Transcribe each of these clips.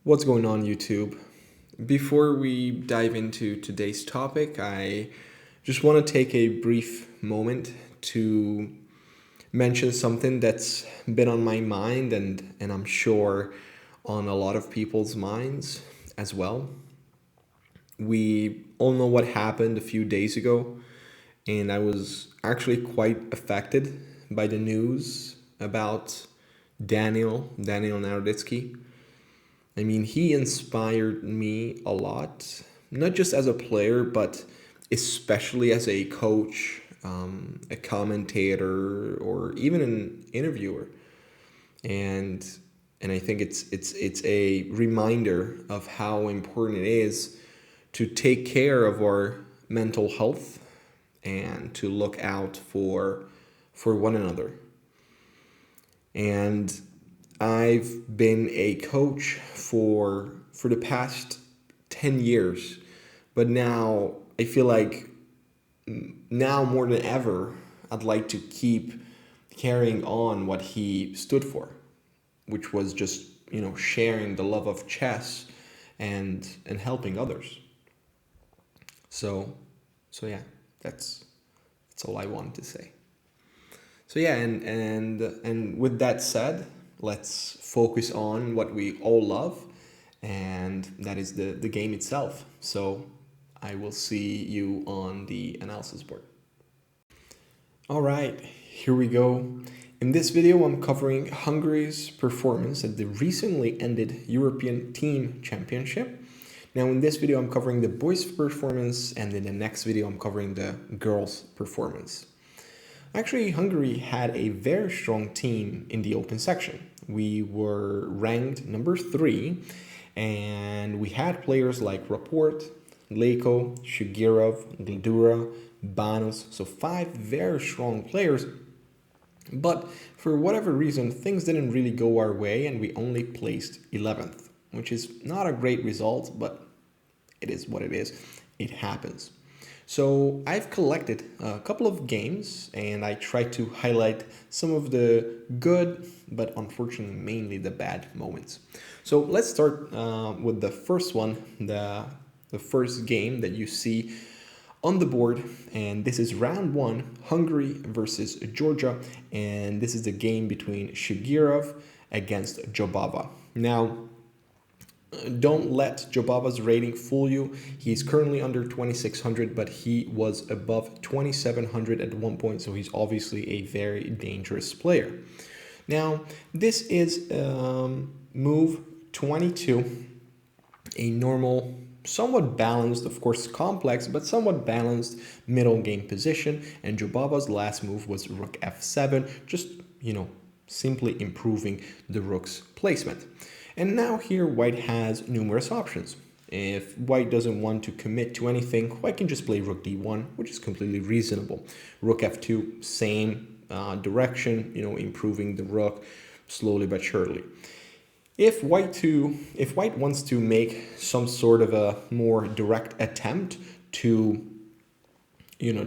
What's going on, YouTube? Before we dive into today's topic, I just want to take a brief moment to mention something that's been on my mind and I'm sure on a lot of people's minds as well. We all know what happened a few days ago, and I was actually quite affected by the news about Daniel Naroditsky. I mean, he inspired me a lot, not just as a player, but especially as a coach, a commentator, or even an interviewer. And and I think it's a reminder of how important it is to take care of our mental health and to look out for one another. And I've been a coach for the past 10 years, but now I feel like now more than ever I'd like to keep carrying on what he stood for, which was just, sharing the love of chess and helping others. So yeah, that's all I wanted to say. So yeah, and with that said, let's focus on what we all love, and that is the game itself. So I will see you on the analysis board. All right, here we go. In this video, I'm covering Hungary's performance at the recently ended European Team Championship. Now in this video, I'm covering the boys' performance, and in the next video, I'm covering the girls' performance. Actually, Hungary had a very strong team in the open section. We were ranked number 3, and we had players like Raport, Leko, Shugirov, Gladura, Banos, so 5 very strong players. But for whatever reason, things didn't really go our way, and we only placed 11th, which is not a great result, but it is what it is. It happens. So I've collected a couple of games and I tried to highlight some of the good, but unfortunately mainly the bad moments. So let's start with the first one, the first game that you see on the board, and this is round 1, Hungary versus Georgia, and this is the game between Shigirov against Jobava. Now, don't let Jobava's rating fool you. He's currently under 2600, but he was above 2700 at one point, so he's obviously a very dangerous player. Now, this is move 22, a normal, somewhat balanced, of course complex, but somewhat balanced middle game position, and Jobava's last move was rook f7, just, simply improving the rook's placement. And now here White has numerous options. If White doesn't want to commit to anything, White can just play rook d1, which is completely reasonable. Rook f2, same direction, improving the rook slowly but surely. If White wants to make some sort of a more direct attempt to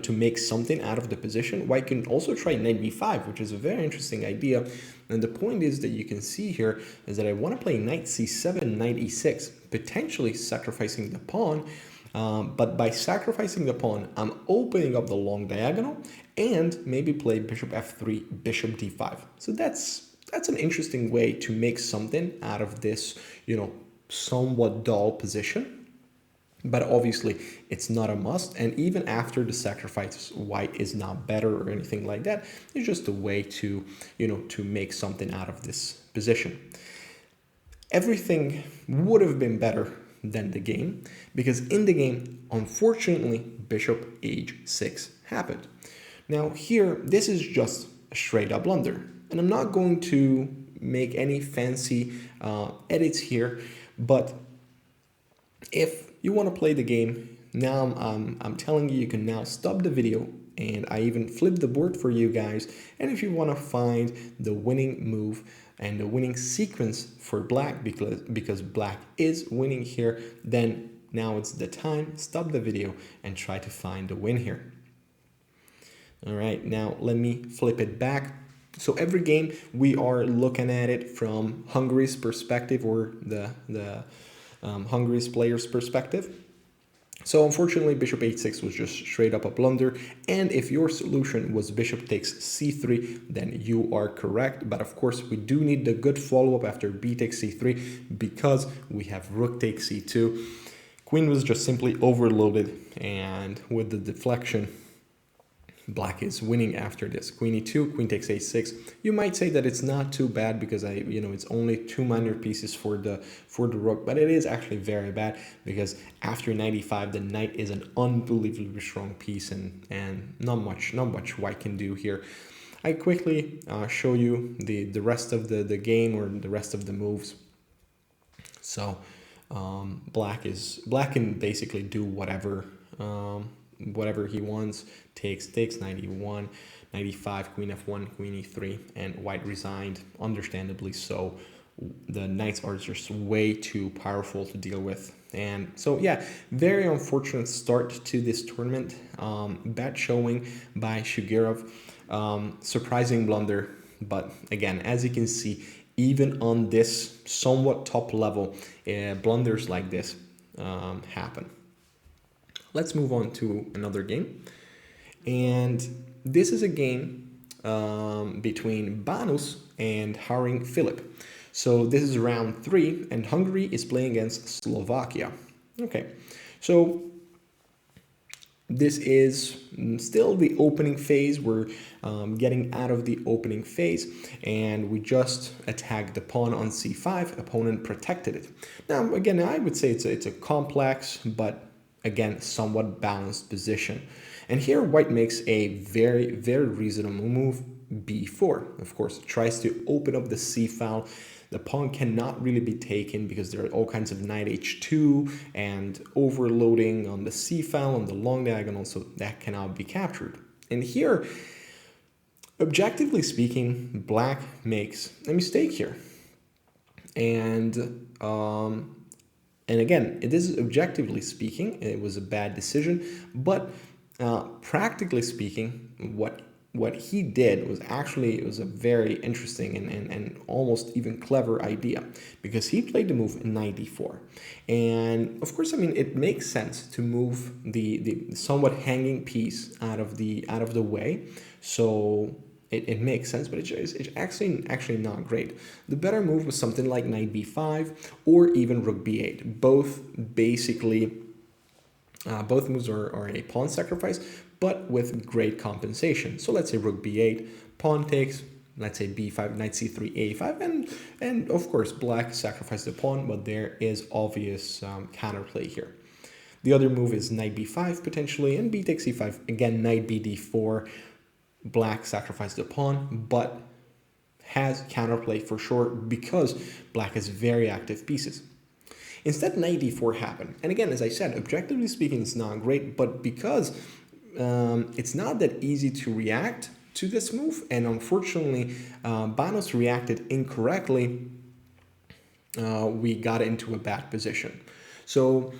to make something out of the position, White can also try knight b5, which is a very interesting idea. And the point is that you can see here is that I want to play knight c7, knight e6, potentially sacrificing the pawn. But by sacrificing the pawn, I'm opening up the long diagonal, and maybe play bishop f3, bishop d5. So that's an interesting way to make something out of this, somewhat dull position. But obviously, it's not a must, and even after the sacrifice, White is not better or anything like that. It's just a way to, to make something out of this position. Everything would have been better than the game, because in the game, unfortunately, bishop h6 happened. Now here, this is just a straight up blunder, and I'm not going to make any fancy edits here, but if you want to play the game, now I'm telling you, you can now stop the video, and I even flipped the board for you guys. And if you want to find the winning move and the winning sequence for black, because black is winning here, then now it's the time. Stop the video and try to find the win here. All right, now let me flip it back. So every game we are looking at it from Hungary's perspective, or the Hungary's players' perspective. So unfortunately, bishop h6 was just straight up a blunder. And if your solution was bishop takes c3, then you are correct. But of course, we do need the good follow-up after b takes c3, because we have rook takes c2. Queen was just simply overloaded, and with the deflection, Black is winning after this. Queen e2, queen takes a6. You might say that it's not too bad because it's only two minor pieces for the rook, but it is actually very bad because after knight e5, the knight is an unbelievably strong piece, and not much white can do here. I quickly show you the rest of the game, or the rest of the moves. So Black can basically do whatever. Whatever he wants. Takes 91, 95, queen f1, queen e3, and white resigned, understandably so. The knights are just way too powerful to deal with. And so yeah, very unfortunate start to this tournament. Bad showing by Shugirov. Surprising blunder, but again, as you can see, even on this somewhat top level, blunders like this happen. Let's move on to another game. And this is a game between Banus and Haring Philip. So this is round 3, and Hungary is playing against Slovakia. Okay, so this is still the opening phase. We're getting out of the opening phase, and we just attacked the pawn on c5. Opponent protected it. Now, again, I would say it's a complex, but again, somewhat balanced position. And here white makes a very, very reasonable move, b4. Of course, it tries to open up the c file. The pawn cannot really be taken because there are all kinds of knight h2 and overloading on the c file, on the long diagonal, so that cannot be captured. And here, objectively speaking, Black makes a mistake here. And again, it is objectively speaking, it was a bad decision, but practically speaking, what he did was actually, it was a very interesting and almost even clever idea, because he played the move knight d4. And of course, I mean, it makes sense to move the somewhat hanging piece out of the way. So it makes sense, but it's actually not great. The better move was something like knight b5 or even rook b8. Both basically, both moves are a pawn sacrifice, but with great compensation. So let's say rook b8, pawn takes, let's say b5, knight c3, a5, and of course Black sacrificed the pawn, but there is obvious counterplay here. The other move is knight b5 potentially, and b takes e5, again knight b d4. Black sacrificed the pawn, but has counterplay for sure because Black has very active pieces. Instead, knight d4 happened. And again, as I said, objectively speaking, it's not great, but because it's not that easy to react to this move, and unfortunately, Banus reacted incorrectly, we got into a bad position. So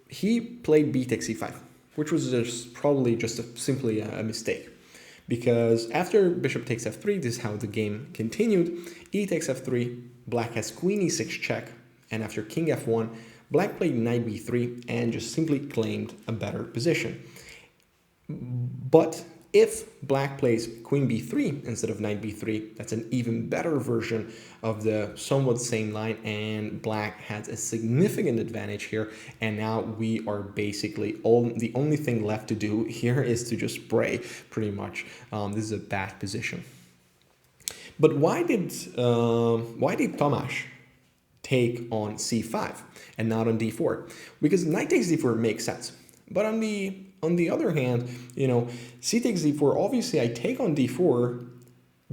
he played b takes e5, which was probably just simply a mistake. Because after bishop takes f3, this is how the game continued. E takes f3, Black has queen e6 check, and after king f1, Black played knight b3 and just simply claimed a better position. But if Black plays queen b3 instead of knight b3, that's an even better version of the somewhat same line, and Black has a significant advantage here. And now we are basically the only thing left to do here is to just pray, pretty much. This is a bad position. But why did Tomasz take on c5 and not on d4? Because knight takes d4 makes sense, but on the other hand, c takes d4, obviously I take on d4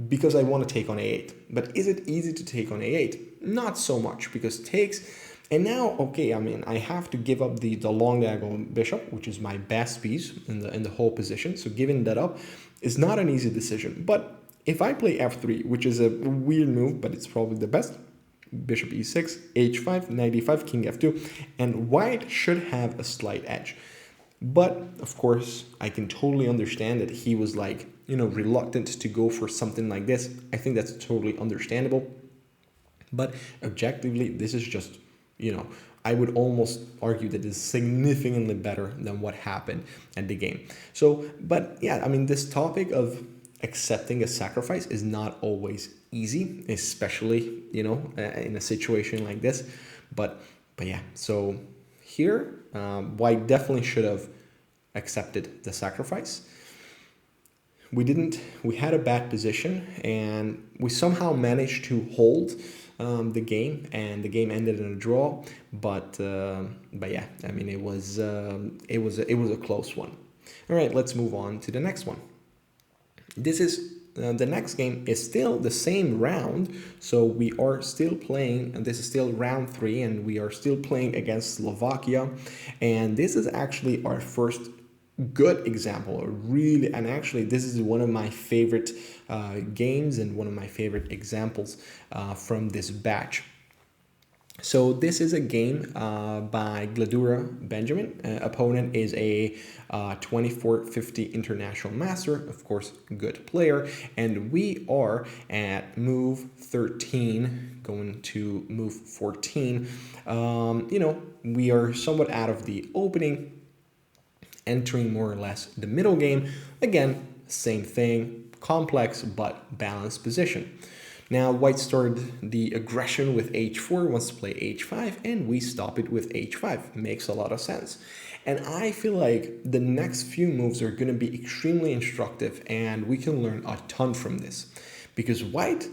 because I want to take on a8. But is it easy to take on a8? Not so much, because takes, and now, okay, I mean, I have to give up the long diagonal bishop, which is my best piece in the whole position. So giving that up is not an easy decision. But if I play f3, which is a weird move, but it's probably the best, bishop e6, h5, knight e5, king f2, and white should have a slight edge. But of course, I can totally understand that he was like, reluctant to go for something like this. I think that's totally understandable. But objectively, this is just, I would almost argue that it's significantly better than what happened at the game. So, but yeah, I mean, this topic of accepting a sacrifice is not always easy, especially, in a situation like this. But yeah, so here, White definitely should have accepted the sacrifice. We had a bad position, and we somehow managed to hold the game, and the game ended in a draw. But yeah, I mean, it was a close one. All right, let's move on to the next one. This is the next game is still the same round, so we are still playing, and this is still round 3, and we are still playing against Slovakia, and this is actually our first good example, really, and actually this is one of my favorite games and one of my favorite examples from this batch. So this is a game by Gladura Benjamin. Opponent is a 2450 international master, of course, good player. And we are at move 13, going to move 14. We are somewhat out of the opening, entering more or less the middle game. Again, same thing, complex but balanced position. Now, White started the aggression with h4, wants to play h5, and we stop it with h5. Makes a lot of sense. And I feel like the next few moves are going to be extremely instructive, and we can learn a ton from this. Because White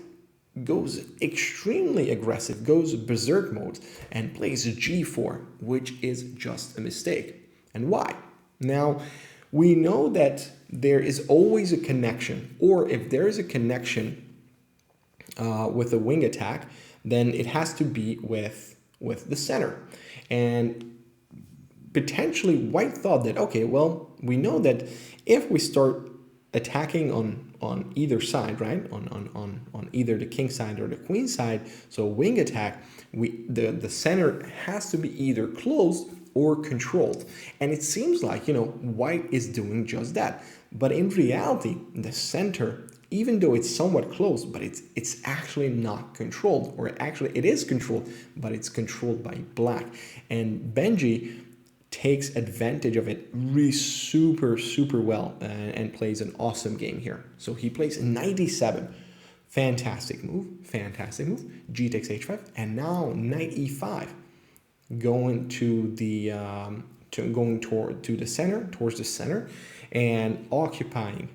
goes extremely aggressive, goes berserk mode, and plays g4, which is just a mistake. And why? Now, we know that there is always a connection, or if there is a connection with a wing attack, then it has to be with the center. And potentially White thought that, okay, well, we know that if we start attacking on either side, right, on either the king side or the queen side, so wing attack, the center has to be either closed or controlled. And it seems like, White is doing just that. But in reality, the center, even though it's somewhat close, but it's actually not controlled, or actually it is controlled, but it's controlled by Black. And Benji takes advantage of it really super well and plays an awesome game here. So he plays 97. Fantastic move. G takes h5, and now knight e5, going to the towards the center, and occupying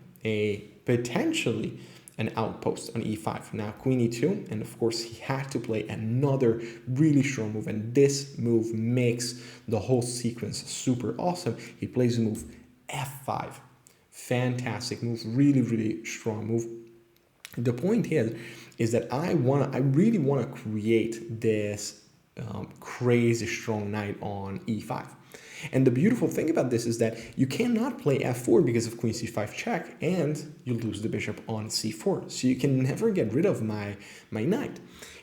potentially an outpost on e5. Now queen e2, and of course he had to play another really strong move, and this move makes the whole sequence super awesome. He plays the move f5. Fantastic move, really strong move. The point here is that I really want to create this crazy strong knight on e5. And the beautiful thing about this is that you cannot play f4 because of queen c5 check, and you lose the bishop on c4. So you can never get rid of my knight.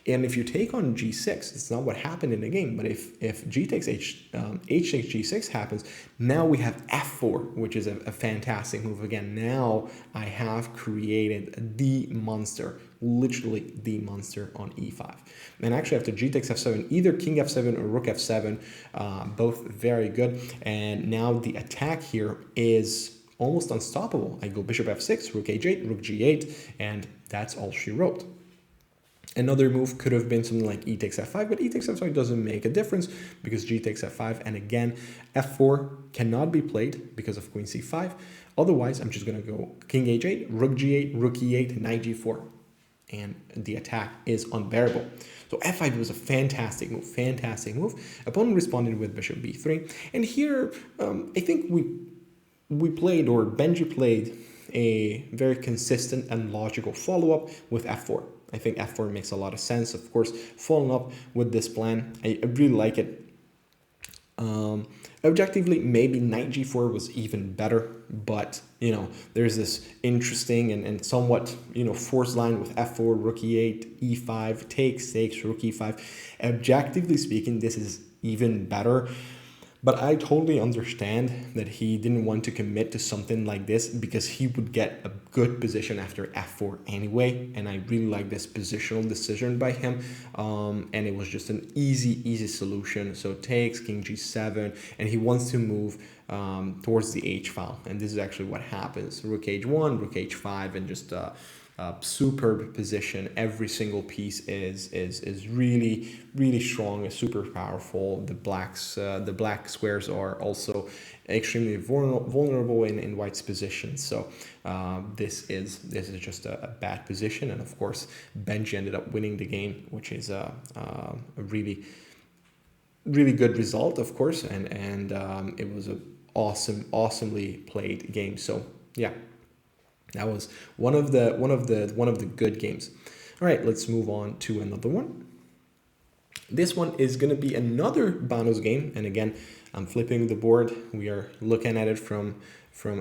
And if you take on g6, it's not what happened in the game, but if g takes h takes g6 happens, now we have f4, which is a fantastic move. Again, now I have created the monster, literally the monster on e5. And actually after g takes f7, either king f7 or rook f7, both very good. And now the attack here is almost unstoppable. I go bishop f6, rook h8, rook g8, and that's all she wrote. Another move could have been something like e takes f5, but e takes f5 doesn't make a difference because g takes f5, and again, f4 cannot be played because of queen c5. Otherwise, I'm just going to go king h8, rook g8, rook e8, knight g4, and the attack is unbearable. So f5 was a fantastic move. Opponent responded with bishop b3, and here I think we played, or Benji played, a very consistent and logical follow-up with f4. I think f4 makes a lot of sense. Of course, following up with this plan, I really like it. Objectively, maybe knight g4 was even better, but there's this interesting and somewhat forced line with f4, rook e8, e5, takes, rook e5. Objectively speaking, this is even better. But I totally understand that he didn't want to commit to something like this because he would get a good position after f4 anyway. And I really like this positional decision by him. And it was just an easy solution. So takes king g7, and he wants to move towards the h file. And this is actually what happens. Rook h1, rook h5, and just superb position. Every single piece is really strong, is super powerful. The black squares are also extremely vulnerable in white's position. So this is just a bad position, and of course Benji ended up winning the game, which is a really good result, of course, and it was a awesomely played game. So yeah. That was one of the good games. All right, let's move on to another one. This one is going to be another Banos game, and again, I'm flipping the board. We are looking at it from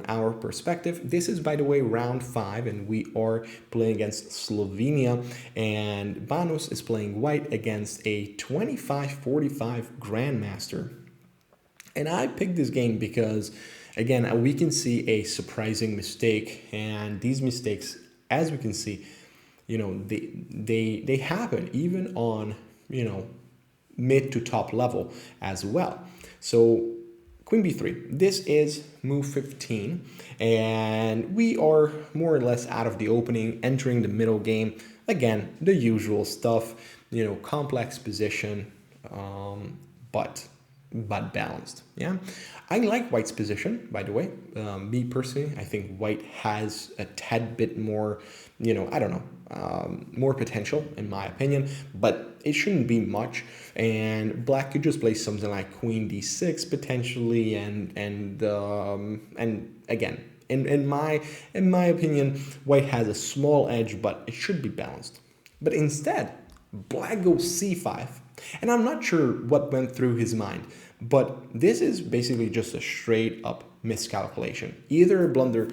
our perspective. This is, by the way, round 5, and we are playing against Slovenia, and Banos is playing white against a 25-45 Grandmaster. And I picked this game because, again, we can see a surprising mistake, and these mistakes, as we can see, they happen even on, mid to top level as well. So queen b3, this is move 15, and we are more or less out of the opening, entering the middle game. Again, the usual stuff, complex position, but balanced. Yeah, I like white's position, by the way. Me personally, I think white has a tad bit more, more potential in my opinion, but it shouldn't be much. And black could just play something like queen d6 potentially, and again, in my opinion, white has a small edge, but it should be balanced. But instead, black goes c5. And I'm not sure what went through his mind, but this is basically just a straight up miscalculation. Either a blunder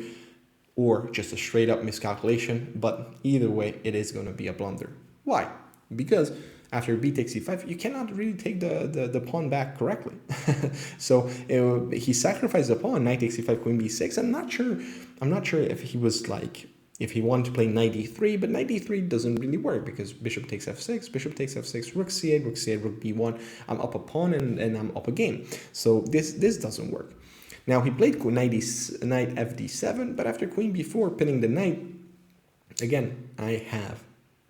or just a straight up miscalculation, but either way, it is going to be a blunder. Why? Because after b takes c5, you cannot really take the pawn back correctly. So he sacrificed the pawn, knight takes c5, queen b6. I'm not sure if he was like, if he wanted to play knight d3, but knight d3 doesn't really work because bishop takes f6, rook c8, rook b1. I'm up a pawn and I'm up a game. So this doesn't work. Now he played knight fd7, but after queen b4, pinning the knight, again, I have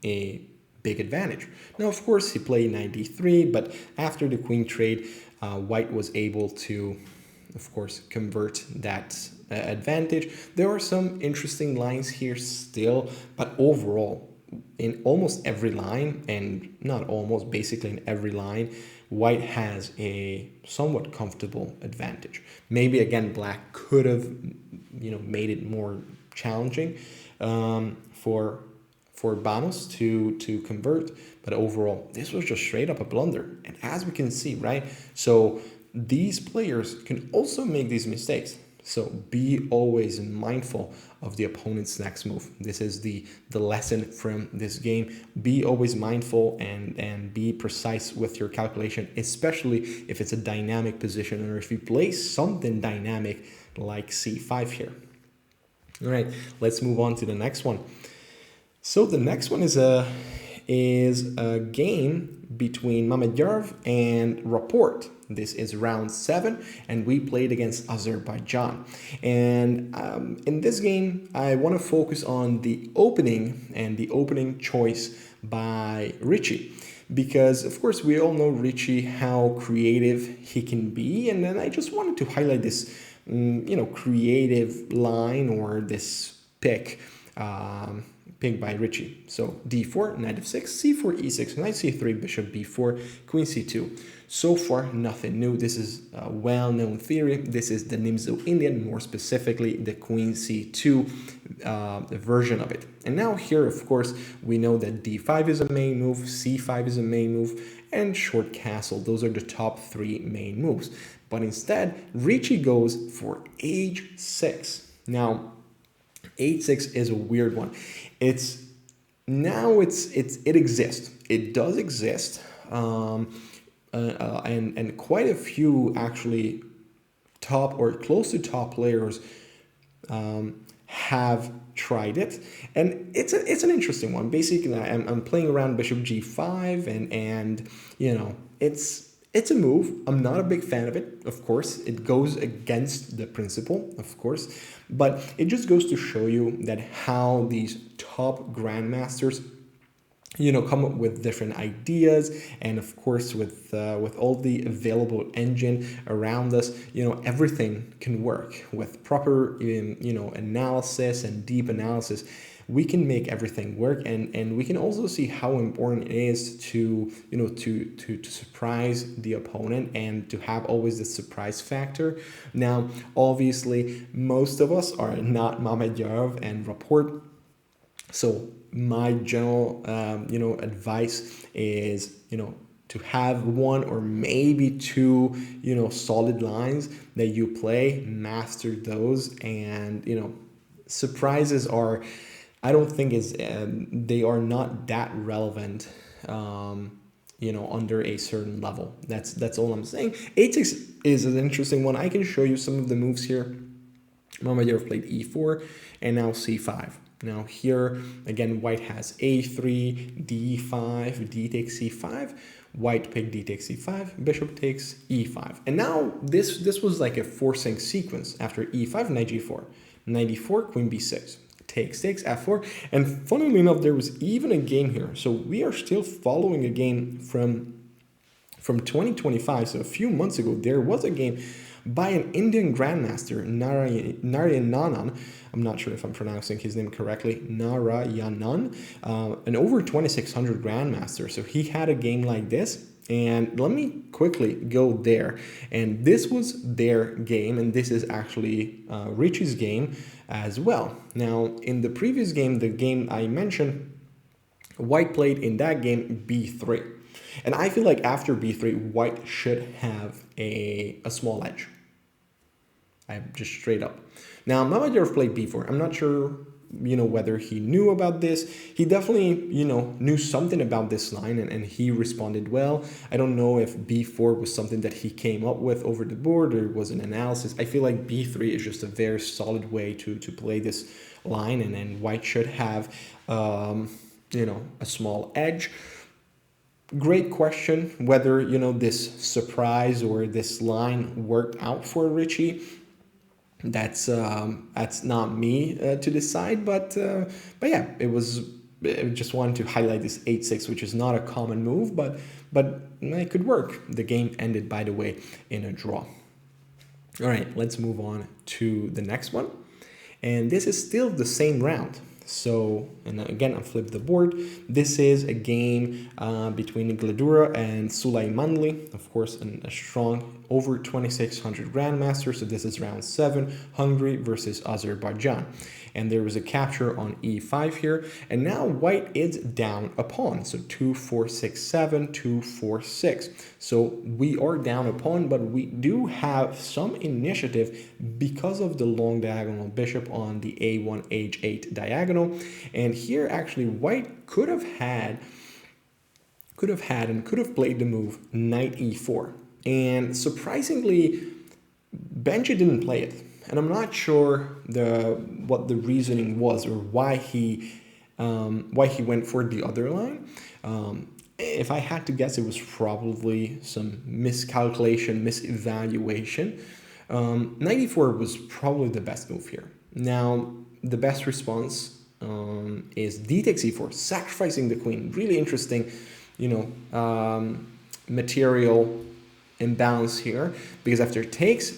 a big advantage. Now, of course, he played knight d3, but after the queen trade, white was able to, of course, convert that advantage. There are some interesting lines here still, but overall, in almost every line, and not almost, basically in every line, white has a somewhat comfortable advantage. Maybe, again, black could have, made it more challenging for Banos to convert, but overall, this was just straight up a blunder. And as we can see, right, so these players can also make these mistakes. So be always mindful of the opponent's next move. This is the lesson from this game. Be always mindful and be precise with your calculation, especially if it's a dynamic position or if you play something dynamic like c5 here. All right, let's move on to the next one. So the next one is a game between Mamedyarov and Rapport. This is round 7, and we played against Azerbaijan. And in this game, I want to focus on the opening and the opening choice by Richie. Because, of course, we all know Richie, how creative he can be. And then I just wanted to highlight this, creative line or this pick. Picked by Richie. So d4, knight f6, c4, e6, knight c3, bishop b4, queen c2. So far, nothing new. This is a well-known theory. This is the Nimzo Indian, more specifically the queen c2 version of it. And now here, of course, we know that d5 is a main move, c5 is a main move, and short castle. Those are the top 3 main moves. But instead, Richie goes for h6. Now, h6 is a weird one. It exists. It does exist. and quite a few actually top or close to top players have tried it, and it's an interesting one. Basically, I'm playing around bishop g5, and it's a move. I'm not a big fan of it, of course. It goes against the principle, of course, but it just goes to show you that how these top grandmasters come up with different ideas, and of course with all the available engine around us, everything can work with proper analysis and deep analysis. We can make everything work, and we can also see how important it is to to surprise the opponent and to have always the surprise factor. Now obviously most of us are not Mamedov and Rapport, so my general advice is to have one or maybe two solid lines that you play, master those, and surprises are, I don't think they are not that relevant under a certain level. That's all I'm saying. A6 is an interesting one. I can show you some of the moves here. Mamedov played e4 and now c5. Now here, again, white has a3, d5, d takes c5, white picked d takes c5, bishop takes e5. And now this was like a forcing sequence. After e5, knight g4, knight d4, queen b6, takes, f4. And funnily enough, there was even a game here. So we are still following a game from 2025. So a few months ago, there was a game by an Indian grandmaster, Narayanan. I'm not sure if I'm pronouncing his name correctly, Narayanan, an over 2600 grandmaster. So he had a game like this, and let me quickly go there. And this was their game, and this is actually Richie's game as well. Now, in the previous game, the game I mentioned, white played in that game b3. And I feel like after b3, white should have a small edge. I'm just straight up. Now, Mamedov played b4. I'm not sure, whether he knew about this. He definitely, knew something about this line, and he responded well. I don't know if b4 was something that he came up with over the board or was an analysis. I feel like b3 is just a very solid way to play this line, and then white should have, a small edge. Great question whether this surprise or this line worked out for Richie. That's not me to decide, but yeah, I just wanted to highlight this 8-6, which is not a common move, but it could work. The game ended, by the way, in a draw. All right, let's move on to the next one, and this is still the same round. So, and again, I flipped the board. This is a game between Gladura and Suleymanli, of course, a strong over 2600 grandmaster. So this is round 7, Hungary versus Azerbaijan. And there was a capture on e5 here. And now white is down a pawn. So 2, 4, 6, 7, 2, 4, 6. So we are down a pawn, but we do have some initiative because of the long diagonal bishop on the a1, h8 diagonal. And here actually white could have played the move knight e4. And surprisingly, Benji didn't play it. And I'm not sure what the reasoning was or why he went for the other line. If I had to guess, it was probably some miscalculation, misevaluation. Knight e4 was probably the best move here. Now, the best response is d takes e4, sacrificing the queen. Really interesting, material imbalance here, because after takes,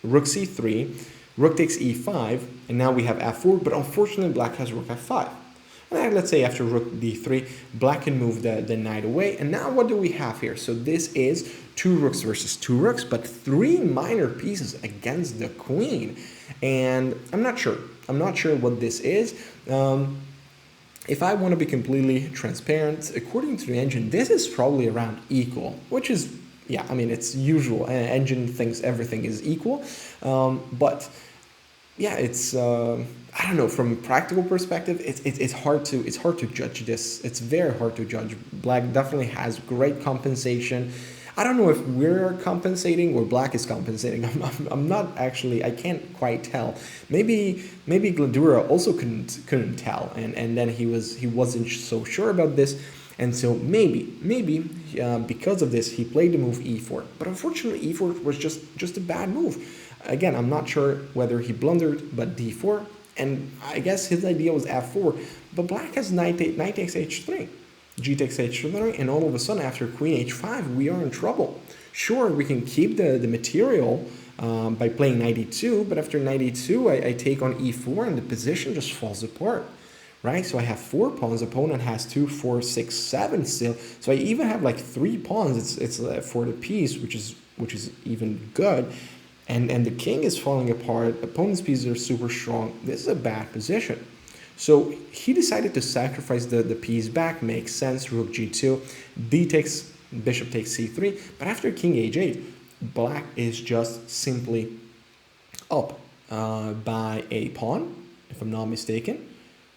rook c3, rook takes e5, and now we have f4, but unfortunately black has rook f5. And let's say after rook d3, black can move the knight away, and now what do we have here? So this is 2 rooks versus 2 rooks, but 3 minor pieces against the queen, and I'm not sure what this is. If I want to be completely transparent, according to the engine, this is probably around equal, which is, yeah, I mean, it's usual. Engine thinks everything is equal, but yeah, it's I don't know. From a practical perspective, it's hard to judge this. It's very hard to judge. Black definitely has great compensation. I don't know if we're compensating or Black is compensating. I'm not actually. I can't quite tell. Maybe Gladura also couldn't tell, and then he wasn't so sure about this, and so maybe because of this he played the move e4. But unfortunately, e4 was just a bad move. Again, I'm not sure whether he blundered, but d4, and I guess his idea was f4. But Black has knight takes h3, g takes h3, and all of a sudden after queen h5, we are in trouble. Sure, we can keep the material by playing knight e2, but after knight e2, I take on e4, and the position just falls apart. Right, so I have 4 pawns. Opponent has 2, 4, 6, 7 still. So I even have like 3 pawns. It's for the piece, which is even good. And the king is falling apart. Opponent's pieces are super strong. This is a bad position. So he decided to sacrifice the piece back. Makes sense. Rook g2, bishop takes c3. But after king h8, Black is just simply up by a pawn, if I'm not mistaken,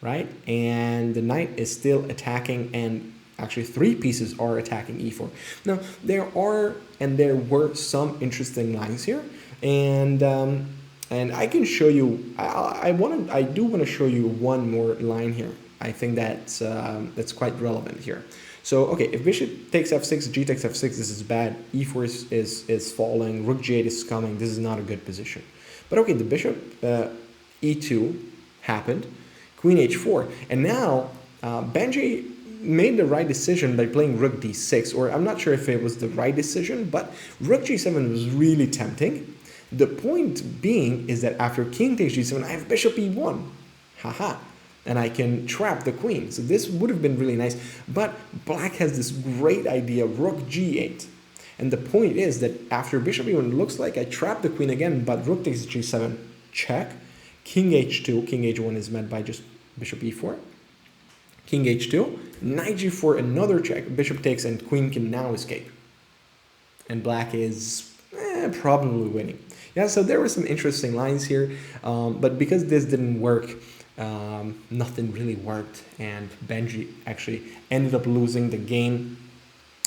right? And the knight is still attacking, and actually 3 pieces are attacking e4. Now there were some interesting lines here, and I can show you. I do want to show you one more line here. I think that's quite relevant here. So okay, if bishop takes f6, g takes f6, this is bad. e4 is falling. Rook g8 is coming. This is not a good position. But okay, the bishop e2 happened. Queen h4, and now Benji made the right decision by playing rook d6, or I'm not sure if it was the right decision, but rook g7 was really tempting. The point being is that after king takes g7, I have bishop e1, haha, and I can trap the queen. So this would have been really nice, but Black has this great idea, rook g8. And the point is that after bishop e1, it looks like I trap the queen again, but rook takes g7, check. King h2, king h1 is met by just bishop e4. King h2, knight g4, another check, bishop takes, and queen can now escape. And Black is probably winning. Yeah, so there were some interesting lines here, but because this didn't work, nothing really worked, and Benji actually ended up losing the game.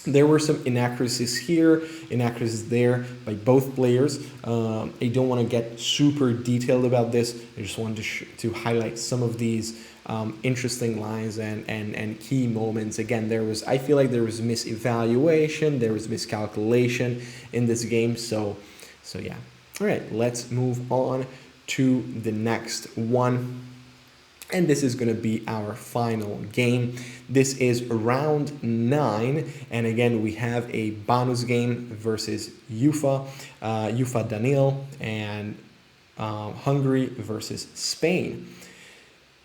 There were some inaccuracies here, inaccuracies there by both players. I don't want to get super detailed about this. I just wanted to highlight some of these interesting lines and key moments. Again, I feel like there was misevaluation, there was miscalculation in this game. So yeah. All right, let's move on to the next one. And this is going to be our final game. This is round 9. And again, we have a bonus game versus Ufa Daniel, and Hungary versus Spain.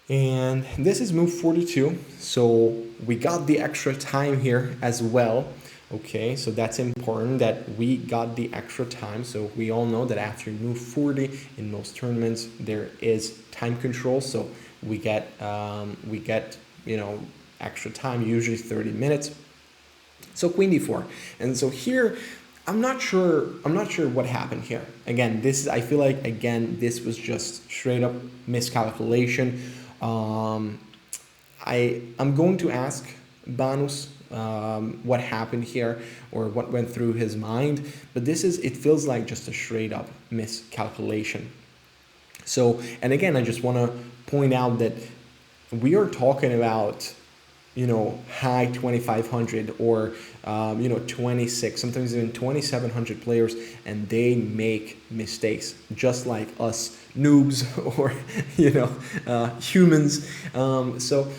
And this is move 42. So we got the extra time here as well. Okay, so that's important that we got the extra time. So we all know that after move 40 in most tournaments, there is time control. So we get extra time, usually 30 minutes. So queen d4, and so here I'm not sure what happened here. Again, I feel like this was just straight up miscalculation. I'm going to ask Banus what happened here or what went through his mind, but it feels like just a straight up miscalculation. So, and again, I just want to point out that we are talking about, high 2,500 or, 26, sometimes even 2,700 players, and they make mistakes just like us noobs or, humans. So,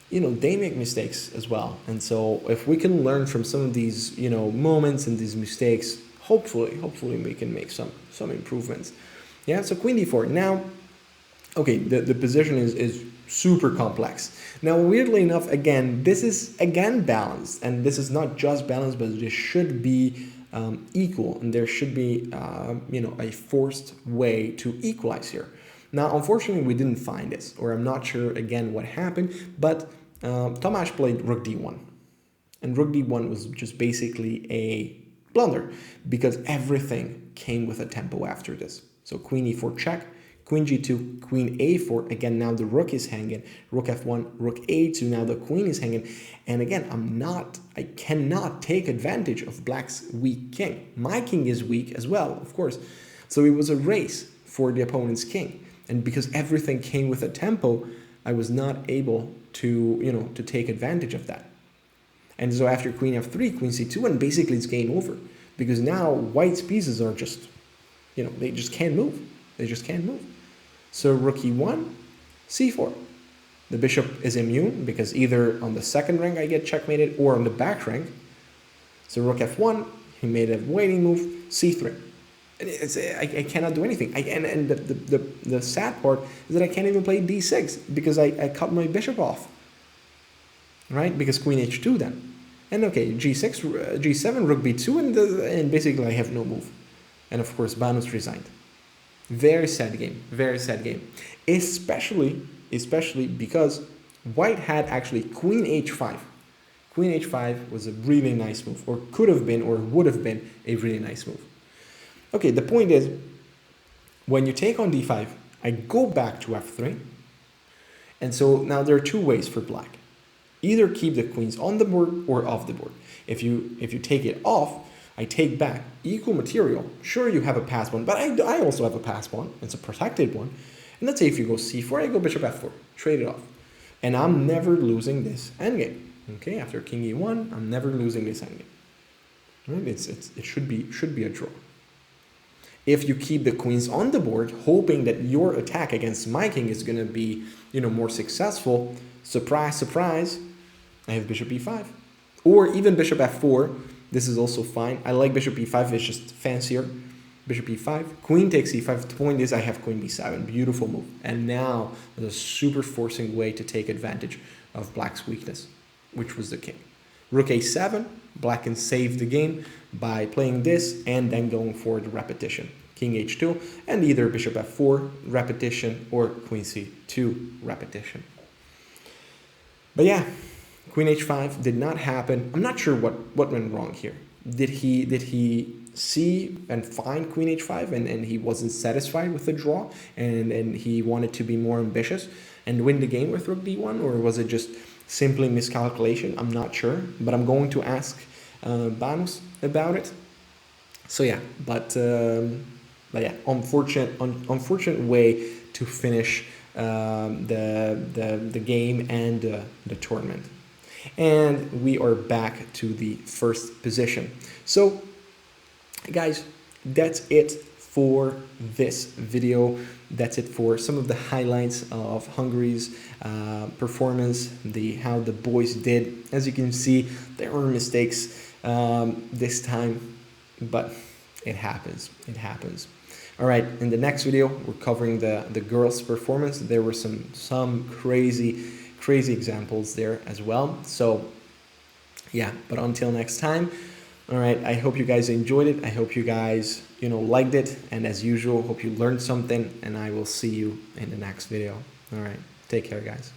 they make mistakes as well. And so if we can learn from some of these, moments and these mistakes, hopefully we can make some improvements. Yeah, so queen d4. Now, okay, the position is super complex. Now, weirdly enough, again, this is balanced, and this is not just balanced, but this should be equal, and there should be a forced way to equalize here. Now, unfortunately, we didn't find this, or I'm not sure again what happened, but Tomasz played rook d1, and rook d1 was just basically a blunder because everything came with a tempo after this. So queen e4 check, Queen G2, Queen A4. Again, now the rook is hanging. Rook F1, Rook A2. Now the queen is hanging. And again, I cannot take advantage of Black's weak king. My king is weak as well, of course. So it was a race for the opponent's king. And because everything came with a tempo, I was not able to, to take advantage of that. And so after Queen F3, Queen C2, and basically it's game over. Because now White's pieces are just, they just can't move. They just can't move. So Rook E1, C4. The bishop is immune because either on the second rank I get checkmated or on the back rank. So Rook F1, he made a waiting move, C3. I cannot do anything. And the sad part is that I can't even play D6 because I cut my bishop off. Right? Because Queen H2 then. And okay, G6, G7, Rook B2, and basically I have no move. And of course, Banus resigned. Very sad game. Very sad game. Especially because White had actually Queen H5. Queen H5 was a really nice move, or could have been, or would have been a really nice move. Okay, the point is, when you take on D5, I go back to F3. And so now there are two ways for Black. Either keep the queens on the board or off the board. If you take it off, I take back equal material. Sure, you have a pass one, but I also have a pass one. It's a protected one. And let's say if you go C4, I go bishop F4. Trade it off. And I'm never losing this endgame. Okay, after King E1, I'm never losing this endgame. Right? It should be a draw. If you keep the queens on the board, hoping that your attack against my king is going to be, more successful, surprise, surprise, I have bishop E5. Or even bishop F4. This is also fine. I like bishop E5. It's just fancier. Bishop E5. Queen takes E5. The point is I have queen B7. Beautiful move. And now there's a super forcing way to take advantage of Black's weakness, which was the king. Rook A7. Black can save the game by playing this and then going for the repetition. King H2 and either bishop F4 repetition or Queen C2 repetition. But yeah, Queen H5 did not happen. I'm not sure what went wrong here. Did he see and find Queen H5 and he wasn't satisfied with the draw and he wanted to be more ambitious and win the game with Rook D1, or was it just simply miscalculation? I'm not sure, but I'm going to ask Banus about it. So yeah, but yeah, unfortunate way to finish the game and the tournament. And we are back to the first position. So guys, that's it for this video. That's it for some of the highlights of Hungary's performance, how the boys did. As you can see, there were mistakes this time, but it happens. All right, in the next video, we're covering the girls' performance. There were some crazy examples there as well. So yeah, but until next time, all right, I hope you guys enjoyed it. I hope you guys, liked it. And as usual, hope you learned something, and I will see you in the next video. All right, take care, guys.